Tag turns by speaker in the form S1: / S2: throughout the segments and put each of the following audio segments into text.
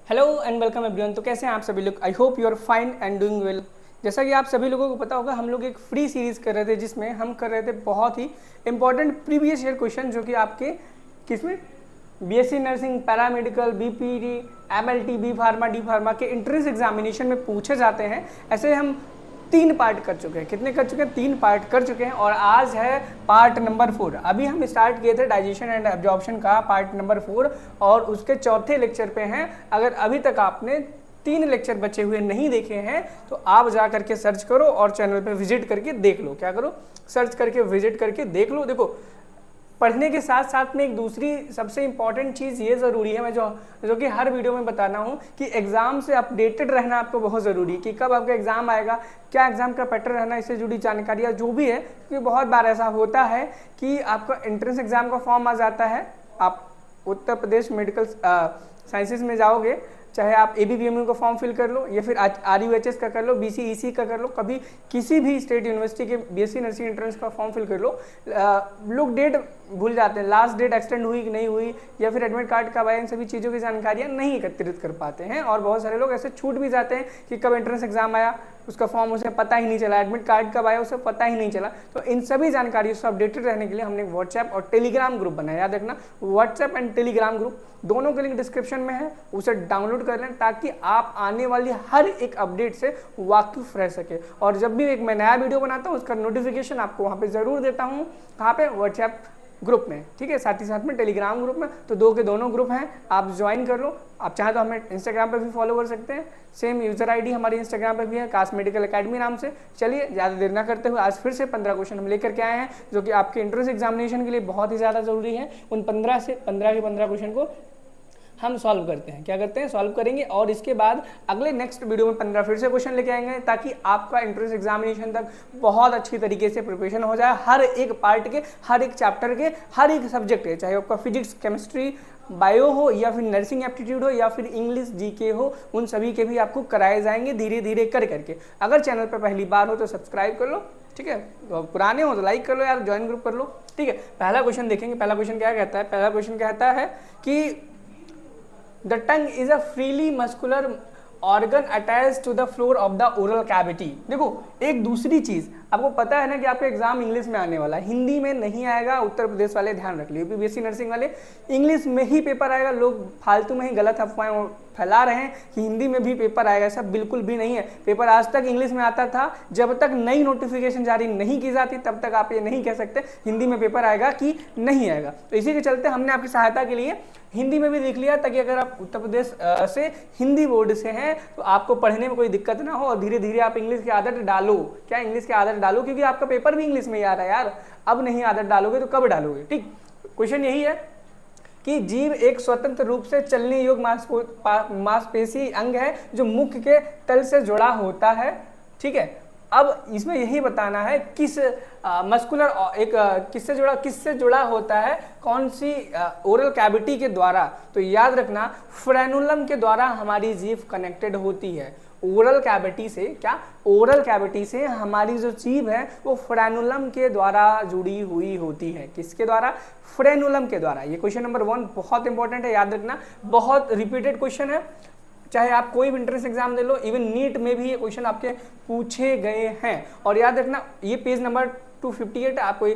S1: Hello and welcome everyone. तो कैसे हैं आप सभी लोग? I hope you are fine and doing well. जैसा कि आप सभी लोगों को पता होगा, हम लोग एक फ्री सीरीज़ कर रहे थे जिसमें हम कर रहे थे बहुत ही इंपॉर्टेंट प्रीवियस ईयर क्वेश्चन जो कि आपके किसमें BSc nursing, paramedical, BPD, MLT, B pharma, D pharma के एंट्रेंस एग्जामिनेशन में पूछे जाते हैं। ऐसे हम 3 पार्ट कर चुके हैं। कितने कर चुके हैं? 3 पार्ट कर चुके हैं और आज है पार्ट नंबर 4। अभी हम स्टार्ट किए थे डाइजेशन एंड एब्जॉर्प्शन का पार्ट नंबर 4 और उसके चौथे लेक्चर पे हैं। अगर अभी तक आपने 3 लेक्चर बचे हुए नहीं देखे हैं तो आप जा करके सर्च करो और चैनल पे विजिट करके देख लो। क्या करो? सर्च करके विजिट करके देख लो। देखो, पढ़ने के साथ साथ में एक दूसरी सबसे इंपॉर्टेंट चीज़ ये ज़रूरी है, मैं जो कि हर वीडियो में बताना हूँ कि एग्ज़ाम से अपडेटेड रहना आपको बहुत ज़रूरी है कि कब आपका एग्ज़ाम आएगा, क्या एग्ज़ाम का पैटर्न रहना, इससे जुड़ी जानकारियाँ जो भी है। क्योंकि बहुत बार ऐसा होता है कि आपका एंट्रेंस एग्ज़ाम का फॉर्म आ जाता है, आप उत्तर प्रदेश मेडिकल साइंसेज में जाओगे, चाहे आप ABPMU का फॉर्म फिल कर लो या फिर RUHS का कर लो, BCEC का कर लो, कभी किसी भी स्टेट यूनिवर्सिटी के BSc नर्सिंग एंट्रेंस का फॉर्म फिल कर लो। लोग डेट भूल जाते हैं, लास्ट डेट एक्सटेंड हुई कि नहीं हुई या फिर एडमिट कार्ड कब आया, इन सभी चीज़ों की जानकारियाँ नहीं एकत्रित कर पाते हैं और बहुत सारे लोग ऐसे छूट भी जाते हैं कि कब एंट्रेंस एग्जाम आया, उसका फॉर्म उसे पता ही नहीं चला, एडमिट कार्ड कब आया उसे पता ही नहीं चला। तो इन सभी जानकारियों से अपडेटेड रहने के लिए हमने व्हाट्सएप और टेलीग्राम ग्रुप बनाया। याद रखना, व्हाट्सएप एंड टेलीग्राम ग्रुप दोनों के लिंक डिस्क्रिप्शन में है, उसे डाउनलोड कर लें ताकि आप आने वाली हर एक अपडेट से वाकिफ रह सके। और जब भी एक मैं नया वीडियो बनाता हूँ उसका नोटिफिकेशन आपको वहाँ पे ज़रूर देता हूँ। कहाँ पे? व्हाट्सएप ग्रुप में, ठीक है। साथ ही साथ में टेलीग्राम ग्रुप में, तो दो के दोनों ग्रुप हैं, आप ज्वाइन कर लो। आप चाहें तो हमें इंस्टाग्राम पे भी फॉलो कर सकते हैं, सेम यूजर आईडी हमारी इंस्टाग्राम पे भी है, कास्ट मेडिकल एकेडमी नाम से। चलिए ज़्यादा देर ना करते हुए आज फिर से 15 क्वेश्चन हम लेकर के आए हैं जो कि आपके एंट्रेंस एग्जामिनेशन के लिए बहुत ही ज़्यादा जरूरी है। उन 15 के 15 क्वेश्चन को हम सॉल्व करते हैं। क्या करते हैं? सॉल्व करेंगे और इसके बाद अगले नेक्स्ट वीडियो में 15 फिर से क्वेश्चन लेके आएंगे ताकि आपका एंट्रेंस एग्जामिनेशन तक बहुत अच्छी तरीके से प्रिपरेशन हो जाए। हर एक पार्ट के, हर एक चैप्टर के, हर एक सब्जेक्ट के, चाहे आपका फिजिक्स, केमिस्ट्री, बायो हो या फिर नर्सिंग एप्टीट्यूड हो या फिर इंग्लिश, जीके हो, उन सभी के भी आपको कराए जाएंगे धीरे धीरे कर करके। अगर चैनल पर पहली बार हो तो सब्सक्राइब कर लो, ठीक है। तो पुराने हो तो लाइक कर लो यार, ज्वाइन ग्रुप कर लो, ठीक है। पहला क्वेश्चन देखेंगे। पहला क्वेश्चन क्या कहता है? पहला क्वेश्चन कहता है कि The tongue is a freely muscular organ attached to the floor of the oral cavity। देखो, एक दूसरी चीज आपको पता है ना कि आपका एग्जाम इंग्लिश में आने वाला है, हिंदी में नहीं आएगा। उत्तर प्रदेश वाले ध्यान रख लियो, BSc नर्सिंग वाले इंग्लिश में ही पेपर आएगा। लोग फालतू में ही गलत अफवाहें फैला रहे हैं कि हिंदी में भी पेपर आएगा, ऐसा बिल्कुल भी नहीं है। पेपर आज तक इंग्लिश में आता था, जब तक नई नोटिफिकेशन जारी नहीं की जाती तब तक आप ये नहीं कह सकते हिंदी में पेपर आएगा कि नहीं आएगा। तो इसी के चलते हमने आपकी सहायता के लिए हिंदी में भी लिख लिया ताकि अगर आप उत्तर प्रदेश से हिंदी बोर्ड से हैं तो आपको पढ़ने में कोई दिक्कत ना हो और धीरे धीरे आप इंग्लिश की आदत डालो। क्या? इंग्लिश की आदत डालो, क्योंकि आपका पेपर भी इंग्लिश में ही आ रहा है यार। अब नहीं आदत डालोगे तो कब डालोगे? ठीक, क्वेश्चन यही है कि जीभ एक स्वतंत्र रूप से चलने योग्य मांसपेशी अंग है जो मुख के तल से जुड़ा होता है, ठीक है। अब इसमें यही बताना है किस मस्कुलर एक किससे जुड़ा होता है, कौन सी ओरल कैविटी के द्वारा। तो याद रखना, फ्रेनुलम के द्वारा हमारी जीभ कनेक्टेड होती है। ओरल कैविटी से, क्या? ओरल कैविटी से हमारी जो जीभ है वो फ्रेनुलम के द्वारा जुड़ी हुई होती है। किसके द्वारा? फ्रेनुलम के द्वारा। ये क्वेश्चन नंबर 1 बहुत इंपॉर्टेंट है, याद रखना। बहुत रिपीटेड क्वेश्चन है, चाहे आप कोई भी एंट्रेंस एग्जाम दे लो, इवन नीट में भी ये क्वेश्चन आपके पूछे गए हैं। और याद रखना, ये पेज नंबर 258 आपको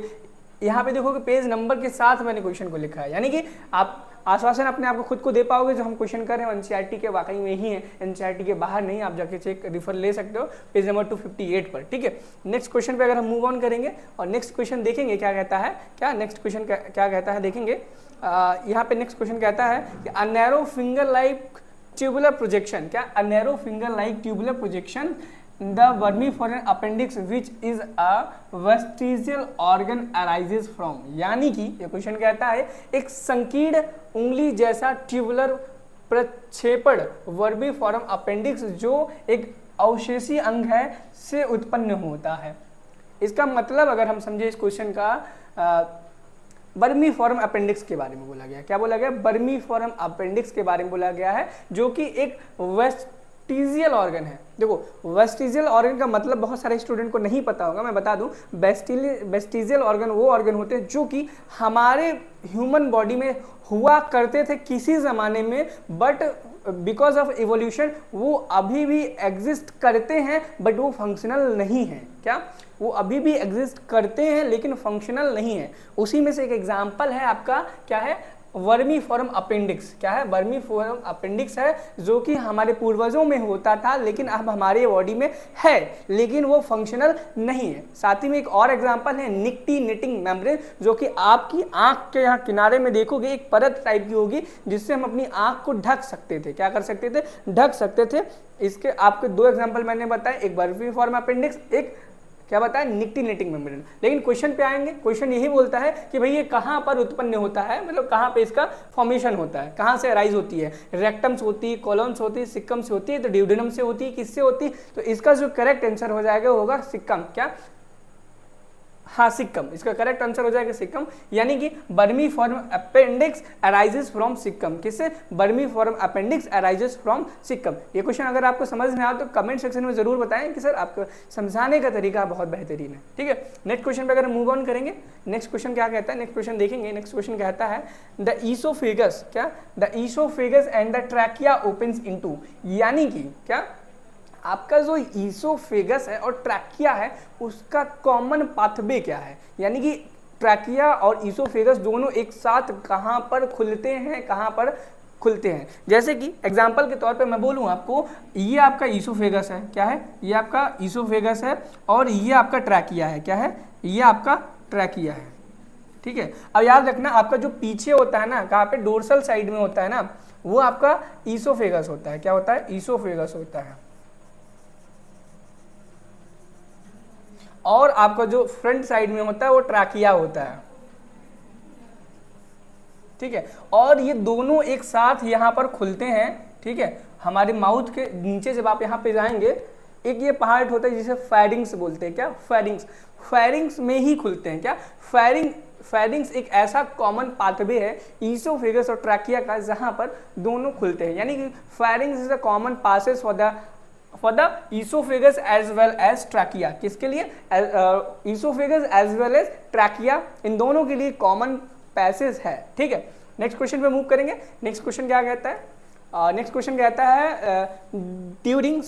S1: यहाँ पे देखो कि पेज नंबर के साथ मैंने क्वेश्चन को लिखा है, यानी कि आप आश्वासन अपने आप को खुद को दे पाओगे जो हम क्वेश्चन कर रहे हैं एनसीईआरटी के वाकई में ही है, एनसीईआरटी के बाहर नहीं। आप जाके चेक रेफर ले सकते हो पेज नंबर 258 पर, ठीक है। नेक्स्ट क्वेश्चन पे अगर हम मूव ऑन करेंगे और नेक्स्ट क्वेश्चन देखेंगे क्या कहता है, क्या नेक्स्ट क्वेश्चन क्या कहता है देखेंगे। यहाँ पे नेक्स्ट क्वेश्चन कहता है कि a narrow finger like tubular projection, क्या? A narrow finger like tubular projection the vermiform appendix which is a vestigial organ arises from. यानी कि ये क्वेश्चन कहता है एक संकीर्ण उंगली जैसा ट्यूबुलर प्रक्षेपण वर्मीफोरम अपेंडिक्स जो एक अवशेषी अंग है से उत्पन्न होता है। इसका मतलब अगर हम समझे इस क्वेश्चन का, वर्मीफोरम अपेंडिक्स के बारे में बोला गया। क्या बोला गया? वर्मीफोरम अपेंडिक्स के बारे में बोला गया है जो कि एक वेस्टिजियल ऑर्गन है। देखो, वेस्टिजियल ऑर्गन का मतलब बहुत सारे स्टूडेंट को नहीं पता होगा, मैं बता दूं। वेस्टिजियल ऑर्गन वो ऑर्गन होते हैं जो कि हमारे ह्यूमन बॉडी में हुआ करते थे किसी ज़माने में, बट बिकॉज ऑफ इवोल्यूशन वो अभी भी एग्जिस्ट करते हैं बट वो फंक्शनल नहीं है। क्या? वो अभी भी एग्जिस्ट करते हैं लेकिन फंक्शनल नहीं है। उसी में से एक एग्जाम्पल है आपका, क्या है? Vermiform appendix. क्या है? वर्मीफॉर्म अपेंडिक्स है, जो कि हमारे पूर्वजों में होता था लेकिन अब हमारे बॉडी में है, लेकिन वो फंक्शनल नहीं है। साथ ही में एक और एग्जांपल है निक्टी निटिंग मेम्ब्रेन, जो कि आपकी आंख के यहाँ किनारे में देखोगे एक परत टाइप की होगी जिससे हम अपनी आंख को ढक सकते थे। क्या कर सकते थे? ढक सकते थे। इसके आपके दो एग्जाम्पल मैंने बताए, एक वर्मीफॉर्म अपेंडिक्स, एक क्या बताया? निक्टी निटिंग मेम्ब्रेन। लेकिन क्वेश्चन पे आएंगे, क्वेश्चन यही बोलता है कि भाई ये कहाँ पर उत्पन्न होता है, मतलब कहाँ पे इसका फॉर्मेशन होता है, कहाँ से अराइज होती है? रेक्टम से होती है, कोलन से होती है, सिक्कम से होती है, तो ड्यूडेनम से होती है, किससे होती है? तो इसका जो करेक्ट आंसर हो जाएगा होगा सिक्कम। क्या? हाँ, सिक्कम। इसका करेक्ट आंसर हो जाएगा सिक्कम, यानी कि vermiform appendix arises from caecum. किससे? Vermiform appendix arises from caecum. ये क्वेश्चन अगर आपको समझ में आए तो कमेंट सेक्शन में जरूर बताएं कि सर आपको समझाने का तरीका बहुत बेहतरीन है। ठीक है, नेक्स्ट क्वेश्चन पे अगर मूव ऑन करेंगे, नेक्स्ट क्वेश्चन क्या कहता है? नेक्स्ट क्वेश्चन देखेंगे। नेक्स्ट क्वेश्चन कहता है द ईसोफेगस, क्या? The oesophagus and the trachea opens into, यानी कि क्या आपका जो ईसोफेगस है और ट्रैकिया है उसका कॉमन पाथवे क्या है? यानी कि ट्रैकिया और ईसोफेगस दोनों एक साथ कहाँ पर खुलते हैं, कहाँ पर खुलते हैं? जैसे कि एग्जाम्पल के तौर पे मैं बोलूँ आपको, ये आपका ईसोफेगस है। क्या है? ये आपका ईसोफेगस है और ये आपका ट्रैकिया है। क्या है? ये आपका ट्रैकिया है। ठीक है, अब याद रखना आपका जो पीछे होता है ना, कहाँ पे? डोर्सल साइड में होता है ना, वो आपका ईसोफेगस होता है। क्या होता है? ईसोफेगस होता है। और आपका जो फ्रंट साइड में होता है वो ट्रैकिया होता है। ठीक है, और ये दोनों एक साथ यहाँ पर खुलते हैं। ठीक है, हमारे माउथ के नीचे जब आप यहाँ पे जाएंगे, एक ये पार्ट होता है जिसे फेरिंग्स बोलते हैं। क्या? फेरिंग्स। फेरिंग्स में ही खुलते हैं। क्या? फेरिंग्स एक ऐसा कॉमन पाथवे है ईसोफेगस और ट्रैकिया का जहाँ पर दोनों खुलते हैं, यानी कि pharynx is a common passes for the oesophagus as well as trachea. किसके लिए? Oesophagus as well as trachea, इन दोनों के लिए कॉमन पैसेज है। ठीक है, नेक्स्ट क्वेश्चन पे मूव करेंगे। नेक्स्ट क्वेश्चन क्या कहता है? नेक्स्ट क्वेश्चन कहता है ड्यूरिंग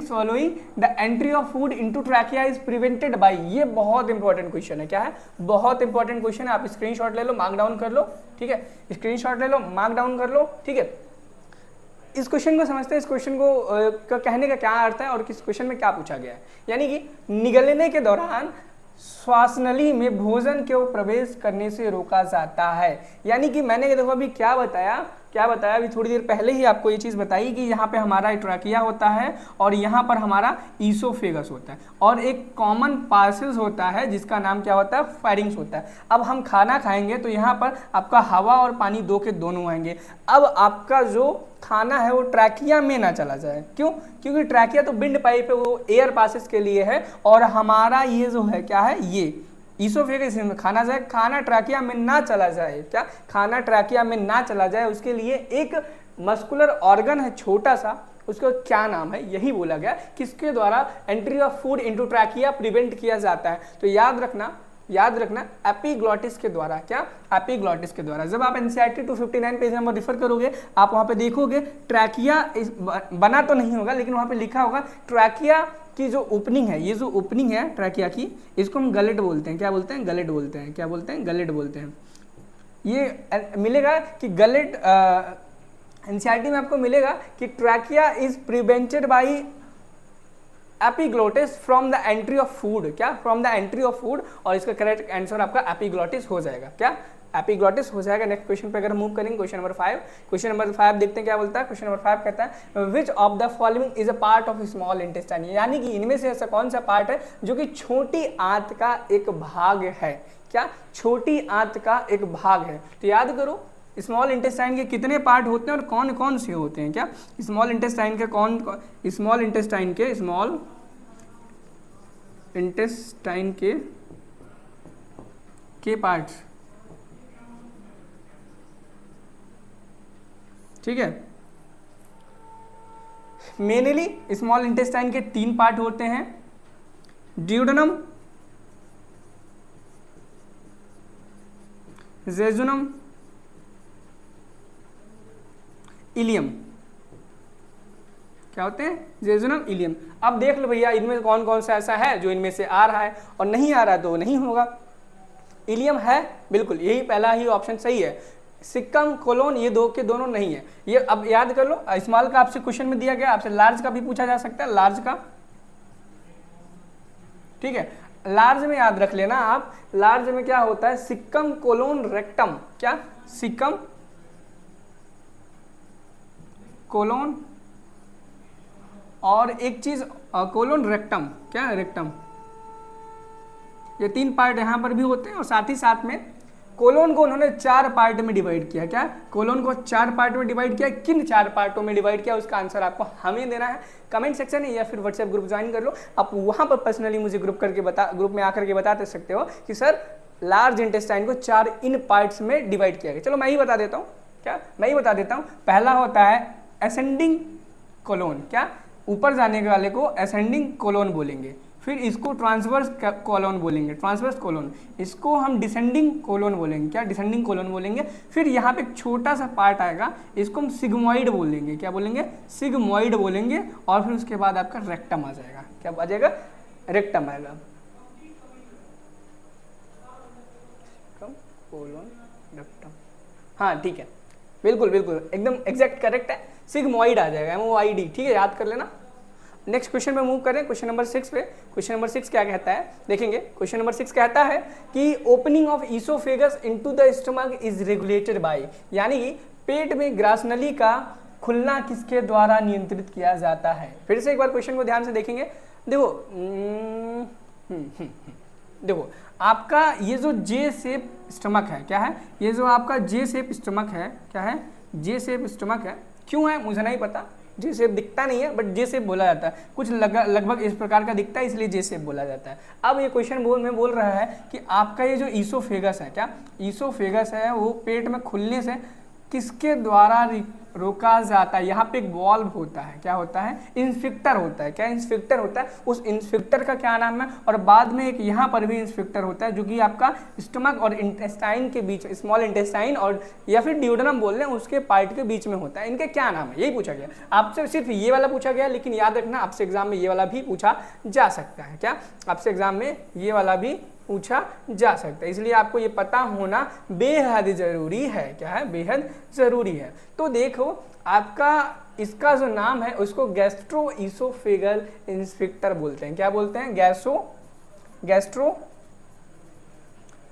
S1: swallowing the entry of food into trachea is prevented by. ये बहुत इंपॉर्टेंट क्वेश्चन है। क्या है? बहुत इंपॉर्टेंट क्वेश्चन है। आप स्क्रीनशॉट ले लो, मार्क डाउन कर लो। ठीक है, स्क्रीनशॉट ले लो, मार्क डाउन कर लो। ठीक है, इस क्वेश्चन को समझते हैं, इस क्वेश्चन को कहने का क्या अर्थ है और किस क्वेश्चन में क्या पूछा गया है। यानी कि निगलने के दौरान श्वासनली में भोजन को प्रवेश करने से रोका जाता है। यानी कि मैंने देखो अभी क्या बताया अभी थोड़ी देर पहले ही आपको ये चीज़ बताई कि यहाँ पे हमारा ट्रैकिया होता है और यहाँ पर हमारा ईसोफेगस होता है और एक कॉमन पासेज होता है जिसका नाम क्या होता है? फेरिंग्स होता है। अब हम खाना खाएंगे तो यहाँ पर आपका हवा और पानी दो के दोनों आएंगे। अब आपका जो खाना है वो ट्रैकिया में ना चला जाए। क्यों? क्योंकि ट्रैकिया तो विंड पाइप है, वो एयर पासेस के लिए है, और हमारा ये जो है क्या है? ये ईसोफेगस में खाना जाए, खाना ट्रैकिया में ना चला जाए। क्या? खाना ट्रैकिया में ना चला जाए, उसके लिए एक मस्कुलर ऑर्गन है छोटा सा, उसका क्या नाम है? यही बोला गया किसके द्वारा entry of food into trachea prevent किया जाता है। तो याद रखना एपिग्लॉटिस के द्वारा। क्या? एपिग्लॉटिस के द्वारा। जब आप एनसीईआरटी 259 पेज नंबर रिफर करोगे, आप वहां पे देखोगे ट्रैकिया बना तो नहीं होगा लेकिन वहां पे लिखा होगा ट्रैकिया की जो ओपनिंग है, ये जो ओपनिंग है ट्रैकिया की, इसको हम गलेट बोलते हैं। क्या बोलते हैं? गलेट बोलते हैं। क्या बोलते हैं? गलेट बोलते हैं। ये मिलेगा कि गलेट एनसीईआरटी में आपको मिलेगा कि trachea is prevented by epiglottis from the entry of food. क्या? From the entry of food, और इसका करेक्ट आंसर आपका एपिग्लॉटिस हो जाएगा। क्या? एपिग्लॉटिस हो जाएगा। नेक्स्ट क्वेश्चन पे अगर मूव करेंगे, क्वेश्चन नंबर 5। क्वेश्चन नंबर 5 देखते हैं क्या बोलता है। क्वेश्चन नंबर 5 कहता है which of the following is a part of small intestine, यानी कि इनमें से ऐसा कौन सा पार्ट है जो कि छोटी आंत का एक भाग है। क्या? छोटी आंत का एक भाग है। तो याद करो स्मॉल इंटेस्टाइन के कितने पार्ट होते हैं और कौन कौन से होते हैं। क्या? स्मॉल इंटेस्टाइन के स्मॉल इंटेस्टाइन के पार्ट्स। ठीक है, मेनली स्मॉल इंटेस्टाइन के 3 पार्ट होते हैं, ड्यूडेनम, जेजुनम इलियम, क्या होते हैं? Jejunum, ileum. अब देख लो भैया इनमें कौन कौन सा ऐसा है जो इनमें से आ रहा है और नहीं आ रहा है, तो वो नहीं होगा। इलियम है, बिल्कुल यही पहला ही ऑप्शन सही है। सिक्कम, कोलोन, ये दो के दोनों नहीं है। ये अब याद कर लो, स्मॉल का आपसे क्वेश्चन में दिया गया, आपसे लार्ज का भी पूछा जा सकता है, लार्ज का, ठीक है। लार्ज में याद रख लेना आप, लार्ज में क्या होता है? Caecum, colon, rectum. क्या? सिक्कम, कोलोन और एक चीज कोलोन, रेक्टम। क्या? रेक्टम। ये तीन पार्ट यहां पर भी होते हैं और साथ ही साथ में कोलोन को उन्होंने 4 पार्ट में डिवाइड किया। क्या? कोलोन को 4 पार्ट में डिवाइड किया। किन 4 पार्टों में डिवाइड किया, उसका आंसर आपको हमें देना है। कमेंट सेक्शन है या फिर व्हाट्सएप ग्रुप ज्वाइन कर लो, आप वहां पर पर्सनली मुझे ग्रुप में आकर के बता सकते हो कि सर लार्ज इंटेस्टाइन को 4 इन पार्ट्स में डिवाइड किया गया। चलो मैं ही बता देता हूँ। क्या? मैं ही बता देता हूँ। पहला होता है असेंडिंग कोलोन। क्या? ऊपर जाने वाले को असेंडिंग कोलोन बोलेंगे। फिर इसको ट्रांसवर्स कोलोन बोलेंगे, ट्रांसवर्स कोलोन। इसको हम डिसेंडिंग कोलोन बोलेंगे। क्या? डिसेंडिंग कोलोन बोलेंगे। फिर यहाँ पे एक छोटा सा पार्ट आएगा, इसको हम सिग्मोइड बोलेंगे। क्या बोलेंगे? सिग्मोइड बोलेंगे। और फिर उसके बाद आपका रेक्टम आ जाएगा। क्या आ जाएगा? रेक्टम आएगा। कोलोन, रेक्टम, हाँ ठीक है, बिल्कुल बिल्कुल एकदम एग्जैक्ट करेक्ट है। सिग्मोइड आ जाएगा, MOID, ठीक है, याद कर लेना। नेक्स्ट क्वेश्चन पे मूव करें, क्वेश्चन नंबर 6 पे। क्वेश्चन नंबर 6 क्या कहता है, देखेंगे। क्वेश्चन नंबर 6 कहता है कि opening of oesophagus into the stomach is regulated by, यानी कि पेट में ग्रास नली का खुलना किसके द्वारा नियंत्रित किया जाता है। फिर से एक बार क्वेश्चन को ध्यान से देखेंगे। देखो देखो आपका ये जो जे शेप स्टमक है, क्या है? ये जो आपका जे शेप स्टमक है, क्या है? जे शेप स्टमक है। क्यों है मुझे नहीं पता, जे शेप दिखता नहीं है बट जे शेप बोला जाता है। कुछ लगभग इस प्रकार का दिखता है, इसलिए जे शेप बोला जाता है। अब ये क्वेश्चन बोल रहा है कि आपका ये जो ईसोफेगस है, क्या ईसोफेगस है, वो पेट में खुलने से किसके द्वारा रोका जाता है। यहाँ पे एक वॉल्व होता है, क्या होता है? इंस्फिक्टर होता है। क्या? इंस्फिक्टर होता है। उस इंस्फिक्टर का क्या नाम है? और बाद में एक यहाँ पर भी इंस्फिक्टर होता है जो कि आपका स्टमक और इंटेस्टाइन के बीच, स्मॉल इंटेस्टाइन और या फिर ड्यूडेनम बोल रहे हैं, उसके पार्ट के बीच में होता है। इनके क्या नाम है, यही पूछा गया आपसे। सिर्फ ये वाला पूछा गया, लेकिन याद रखना आपसे एग्जाम में ये वाला भी पूछा जा सकता है। क्या? आपसे एग्जाम में ये वाला भी पूछा जा सकता है, इसलिए आपको ये पता होना बेहद जरूरी है। क्या है? बेहद जरूरी है। तो देखो आपका इसका जो नाम है उसको गैस्ट्रो ईसोफेगल इंस्फिक्टर बोलते हैं। क्या बोलते हैं? गैस्ट्रो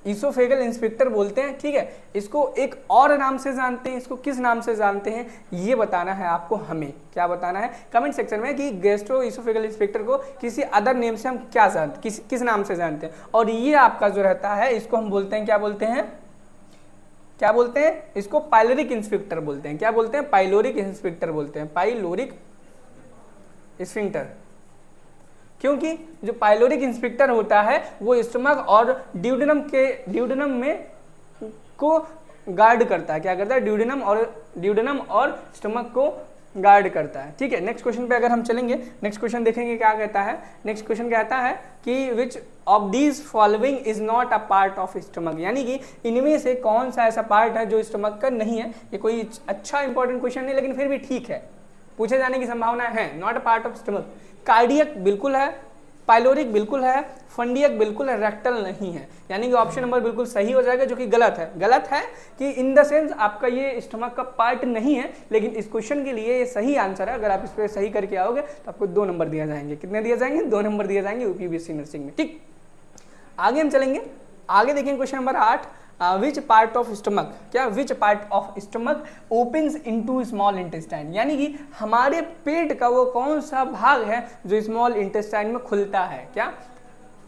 S1: ईसोफेगल इंस्पेक्टर बोलते हैं, ठीक है। इसको एक और नाम से जानते हैं, इसको किस नाम से जानते हैं ये बताना है आपको हमें। क्या बताना है कमेंट सेक्शन में कि गैस्ट्रो ईसोफेगल इंस्पेक्टर को किसी अदर नेम से हम क्या जानते, किस नाम से जानते हैं। और ये आपका जो रहता है इसको हम बोलते हैं, क्या बोलते हैं? क्या बोलते हैं? इसको पाइलोरिक इंस्पेक्टर बोलते हैं। क्या बोलते हैं? पाइलोरिक इंस्पेक्टर बोलते हैं, पाइलोरिक स्फिंक्टर। क्योंकि जो पाइलोरिक इंस्पेक्टर होता है वो स्टमक और ड्यूडेनम में को गार्ड करता है। क्या करता है? ड्यूडेनम और स्टमक को गार्ड करता है, ठीक है। नेक्स्ट क्वेश्चन पे अगर हम चलेंगे, नेक्स्ट क्वेश्चन देखेंगे क्या कहता है। नेक्स्ट क्वेश्चन कहता है कि which of these following is not a part of stomach, यानी कि इनमें से कौन सा ऐसा पार्ट है जो स्टमक का नहीं है। ये कोई अच्छा इंपॉर्टेंट क्वेश्चन नहीं, लेकिन फिर भी ठीक है, पूछे जाने की संभावना है। Not a part of stomach, cardiac बिल्कुल है, पाइलोरिक बिल्कुल है, फंडियक बिल्कुल है, रेक्टल नहीं है। यानी कि ऑप्शन नंबर बिल्कुल सही हो जाएगा, जो कि गलत है। गलत है कि इन द सेंस आपका ये स्टमक का पार्ट नहीं है, लेकिन इस क्वेश्चन के लिए ये सही आंसर है। अगर आप इस पर सही करके आओगे तो आपको 2 नंबर दिए जाएंगे। कितने दिए जाएंगे? 2 नंबर दिए जाएंगे यूपीबीएससी नर्सिंग में, ठीक। आगे हम चलेंगे, आगे देखेंगे question number 8। Which part of stomach, क्या which part of stomach opens into small intestine, यानी कि हमारे पेट का वो कौन सा भाग है जो स्मॉल इंटेस्टाइन में खुलता है। क्या?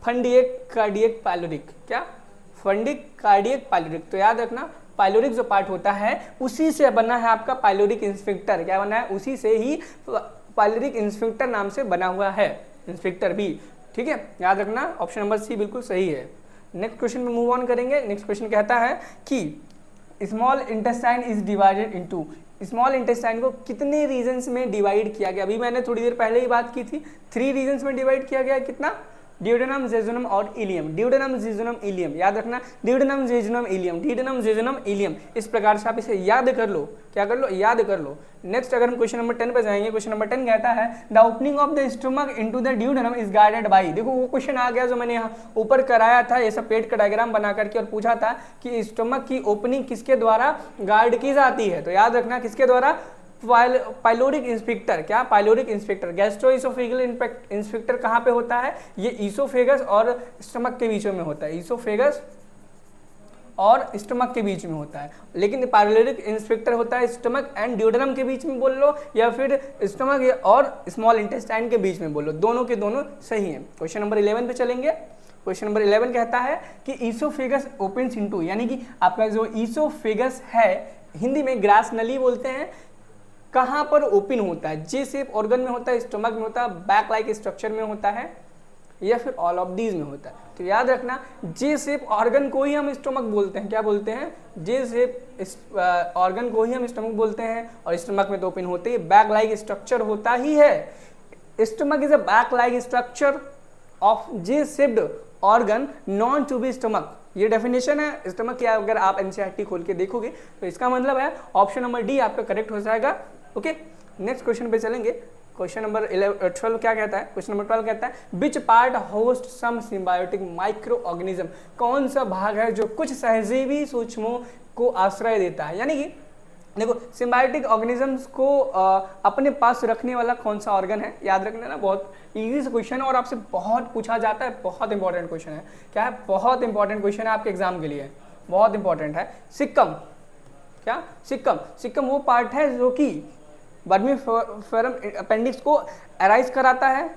S1: फंडियक, कार्डियक, पाइलोरिक। क्या? Fundic, cardiac, pyloric. तो याद रखना पाइलोरिक जो पार्ट होता है उसी से बना है आपका पाइलोरिक इंस्फिंक्टर। क्या बना है? उसी से ही पाइलोरिक इंस्फिंक्टर नाम से बना हुआ है इंस्फिंक्टर भी, ठीक है। याद रखना ऑप्शन नंबर सी बिल्कुल सही है। नेक्स्ट क्वेश्चन में मूव ऑन करेंगे। नेक्स्ट क्वेश्चन कहता है कि small intestine is divided into, small intestine को कितने रीजन्स में डिवाइड किया गया। अभी मैंने थोड़ी देर पहले ही बात की थी, 3 रीजन्स में डिवाइड किया गया। कितना? ड्यूडेनम, जेजुनम और इलियम। ड्यूडेनम, जेजुनम, इलियम, याद रखना, duodenum, jejunum, ileum, duodenum, jejunum, ileum. इस प्रकार से आप इसे याद कर लो। क्या कर लो? याद कर लो। नेक्स्ट अगर हम क्वेश्चन नंबर 10 पे जाएंगे, क्वेश्चन नंबर 10 कहता है the opening of the stomach into the duodenum is guarded by. देखो वो क्वेश्चन आ गया जो मैंने यहाँ ऊपर कराया था, ये सब पेट का डायग्राम बना करके, और पूछा था कि स्टमक की ओपनिंग किसके द्वारा गार्ड की जाती है। तो याद रखना किसके द्वारा? Pyloric sphincter. क्या? Pyloric sphincter. गैस्ट्रोइसोफेगल इंस्पेक्टर कहाँ पे होता है? ये ईसोफेगस और स्टमक के बीच में होता है। ईसोफेगस और स्टमक के बीच में होता है, लेकिन पाइलोरिक इंस्पेक्टर होता है स्टमक एंड ड्यूडेनम के बीच में बोल लो, या फिर स्टमक और स्मॉल इंटेस्टाइन के बीच में बोल लो, दोनों के दोनों सही हैं। क्वेश्चन नंबर 11 पे चलेंगे। क्वेश्चन नंबर 11 कहता है कि ईसोफेगस ओपन्स इनटू, यानी कि आपका जो ईसोफेगस है हिंदी में ग्रास नली बोलते हैं, कहाँ पर ओपन होता है? जे शेप ऑर्गन में होता है, स्टमक में होता है, बैक लाइक स्ट्रक्चर में होता है, या फिर ऑल ऑफ दीज में होता है? तो याद रखना जे शेप ऑर्गन को ही हम स्टमक बोलते हैं। क्या बोलते हैं? जे शेप ऑर्गन को ही हम स्टमक बोलते हैं, और स्टमक में तो ओपन होते ही बैक लाइक स्ट्रक्चर होता ही है। Stomach is a bag like structure of J shaped organ known to be stomach. ये डेफिनेशन है स्टमक की। अगर आप एनसीईआरटी खोल के देखोगे तो इसका मतलब है ऑप्शन नंबर डी आपका करेक्ट हो जाएगा। ओके, नेक्स्ट क्वेश्चन पे चलेंगे। क्वेश्चन नंबर 12 क्या कहता है? क्वेश्चन नंबर 12 कहता है which part host some symbiotic micro organism. कौन सा भाग है जो कुछ सहजीवी सूक्ष्मों को आश्रय देता है? यानी कि देखो सिम्बायोटिक ऑर्गेनिजम्स को अपने पास रखने वाला कौन सा ऑर्गन है? याद रखना ना, बहुत इजी से क्वेश्चन है और आपसे बहुत पूछा जाता है। बहुत इंपॉर्टेंट क्वेश्चन है। क्या है? बहुत इंपॉर्टेंट क्वेश्चन है आपके एग्जाम के लिए, बहुत इंपॉर्टेंट है। सिक्कम। क्या? सिक्कम। सिक्कम वो पार्ट है जो कि वर्मीफेरम अपेंडिक्स को अराइज कराता है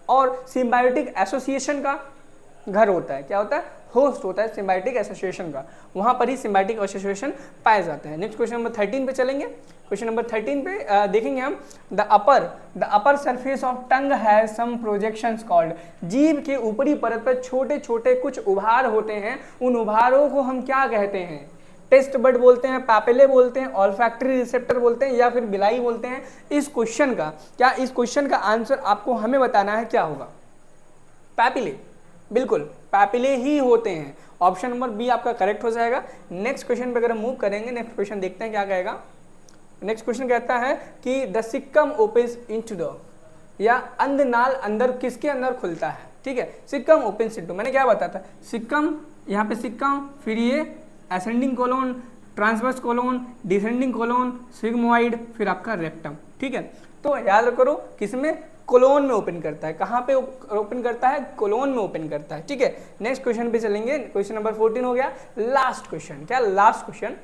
S1: और सिम्बायोटिक एसोसिएशन का घर होता है। क्या होता है? होस्ट होता है सिम्बायोटिक एसोसिएशन का, वहां पर ही सिम्बायोटिक एसोसिएशन पाए जाते हैं। नेक्स्ट क्वेश्चन नंबर 13 पे चलेंगे। क्वेश्चन नंबर 13 पे देखेंगे हम the upper surface of tongue has some projections called. जीभ के ऊपरी परत पर छोटे छोटे कुछ उभार होते हैं, उन उभारों को हम क्या कहते हैं? टेस्ट बड बोलते हैं, पैपिले बोलते हैं, ऑल्फैक्टरी रिसेप्टर बोलते हैं, या फिर बिलाई बोलते हैं। इस क्वेश्चन का आंसर आपको हमें बताना है, क्या होगा? पैपिले। बिल्कुल पैपिले ही होते हैं। ऑप्शन नंबर बी आपका करेक्ट हो जाएगा। नेक्स्ट क्वेश्चन पे अगर हम मूव करेंगे, नेक्स्ट क्वेश्चन देखते हैं क्या कहेगा। नेक्स्ट क्वेश्चन कहता है कि the caecum opens into the, या अंधनाल अंदर किसके अंदर खुलता है? ठीक है, सिक्कम ओपन्स इनटू, मैंने क्या बताया था? सिक्कम, यहाँ पे सिक्कम, फिर ये ascending colon, transverse colon, descending colon, sigmoid, फिर आपका रेक्टम। ठीक है, तो याद करो किसमें? कोलोन में ओपन करता है। कहाँ पे ओपन करता है? कोलोन में ओपन करता है। ठीक है, नेक्स्ट क्वेश्चन पे चलेंगे। क्वेश्चन नंबर 14 हो गया। Last question. क्या? Last question.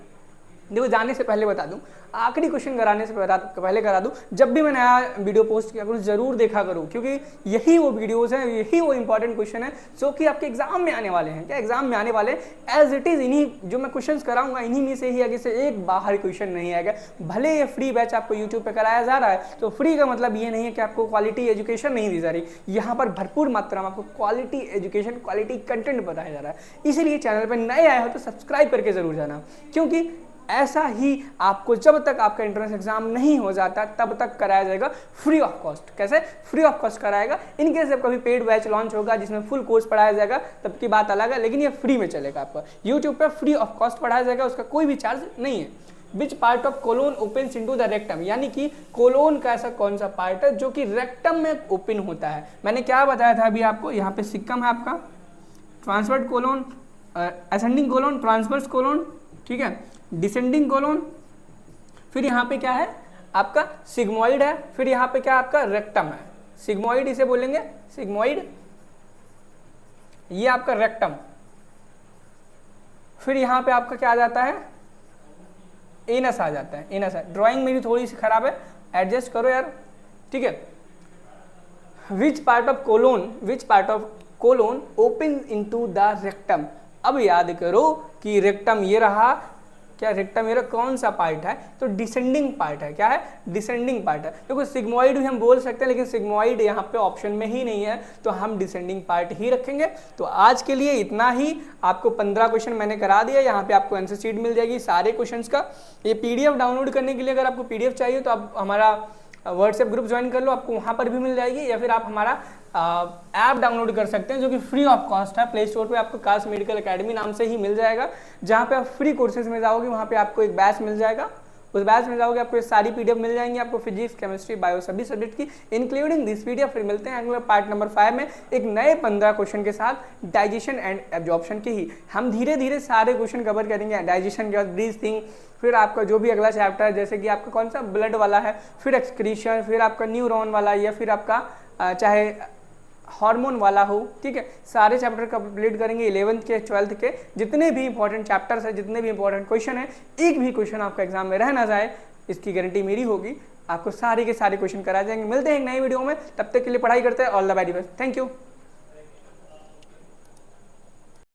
S1: देखो जाने से पहले बता दूं, आखिरी क्वेश्चन कराने से पहले करा दूं, जब भी मैं नया वीडियो पोस्ट किया करूँ जरूर देखा करूँ, क्योंकि यही वो वीडियोस हैं, यही वो इंपॉर्टेंट क्वेश्चन है जो कि आपके एग्जाम में आने वाले हैं। क्या एग्जाम में आने वाले एज इट इज इन्हीं जो मैं क्वेश्चन कराऊंगा इन्हीं में से ही आगे से एक बाहर क्वेश्चन नहीं आएगा। भले ये फ्री बैच आपको यूट्यूब पे कराया जा रहा है, तो फ्री का मतलब ये नहीं है कि आपको क्वालिटी एजुकेशन नहीं दी जा रही। यहाँ पर भरपूर मात्रा में आपको क्वालिटी एजुकेशन, क्वालिटी कंटेंट बताया जा रहा है। इसीलिए चैनल पर नए आए हो तो सब्सक्राइब करके जरूर जाना, क्योंकि ऐसा ही आपको जब तक आपका एंट्रेंस एग्जाम नहीं हो जाता तब तक कराया जाएगा फ्री ऑफ कॉस्ट। कैसे? फ्री ऑफ कॉस्ट कराएगा। इनकेस जब कभी पेड बैच लॉन्च होगा जिसमें फुल कोर्स पढ़ाया जाएगा तब की बात अलग है, लेकिन ये फ्री में चलेगा। आपका यूट्यूब पे फ्री ऑफ कॉस्ट पढ़ाया जाएगा, उसका कोई भी चार्ज नहीं है। Which part of colon opens into the rectum, यानी कि कोलोन का ऐसा कौन सा पार्ट है जो कि रेक्टम में ओपन होता है? मैंने क्या बताया था अभी आपको? यहाँ पे सिक्कम है आपका, transverse colon, ascending colon, transverse colon, ठीक है, डिसेंडिंग कोलोन, फिर यहाँ पे क्या है आपका? सिग्मोइड है, फिर यहाँ पे क्या आपका? रेक्टम है। सिग्मोइड इसे बोलेंगे, सिग्मोइड, ये आपका रेक्टम। फिर यहाँ पे आपका क्या आ जाता है? एनस आ जाता है। एनस है। ड्राइंग मेरी थोड़ी सी खराब है, एडजस्ट करो यार। ठीक है, which part of colon open into the rectum. अब याद करो कि रेक्टम ये रहा। क्या रेक्टम मेरा कौन सा पार्ट है? तो डिसेंडिंग पार्ट है। क्या है? डिसेंडिंग पार्ट है। देखो सिग्मोइड भी हम बोल सकते हैं, लेकिन सिग्मोइड यहाँ पे ऑप्शन में ही नहीं है, तो हम डिसेंडिंग पार्ट ही रखेंगे। तो आज के लिए इतना ही। आपको 15 क्वेश्चन मैंने करा दिया। यहाँ पे आपको आंसर शीट मिल जाएगी सारे क्वेश्चंस का। ये पीडीएफ डाउनलोड करने के लिए अगर आपको पीडीएफ चाहिए तो आप हमारा व्हाट्सएप ग्रुप ज्वाइन कर लो, आपको वहाँ पर भी मिल जाएगी, या फिर आप हमारा ऐप डाउनलोड कर सकते हैं जो कि फ्री ऑफ कॉस्ट है। प्ले स्टोर पे आपको काश मेडिकल एकेडमी नाम से ही मिल जाएगा, जहाँ पे आप फ्री कोर्सेज में जाओगे, वहाँ पे आपको एक बैच मिल जाएगा। उस बैच में जाओगे आपको सारी पीडीएफ मिल जाएंगी, आपको फिजिक्स, केमिस्ट्री, बायो सभी सब्जेक्ट की इंक्लूडिंग दिस पीडीएफ। फिर मिलते हैं अगले पार्ट नंबर 5 में एक नए 15 क्वेश्चन के साथ डाइजेशन एंड एब्जॉर्प्शन के ही। हम धीरे धीरे सारे क्वेश्चन कवर करेंगे, डाइजेशन के बाद ब्रीथिंग, फिर आपका जो भी अगला चैप्टर है जैसे कि आपका कौन सा ब्लड वाला है, फिर एक्सक्रीशन, फिर आपका न्यूरॉन वाला, या फिर आपका चाहे हार्मोन वाला हो, ठीक है। सारे चैप्टर कंप्लीट करेंगे 11th के 12th के जितने भी इंपॉर्टेंट चैप्टर्स है, जितने भी इंपॉर्टेंट क्वेश्चन है, एक भी क्वेश्चन आपका एग्जाम में रह ना जाए, इसकी गारंटी मेरी होगी। आपको सारे के सारे क्वेश्चन करा जाएंगे। मिलते हैं एक नई वीडियो में, तब तक के लिए पढ़ाई करते हैं। All the very best, thank you.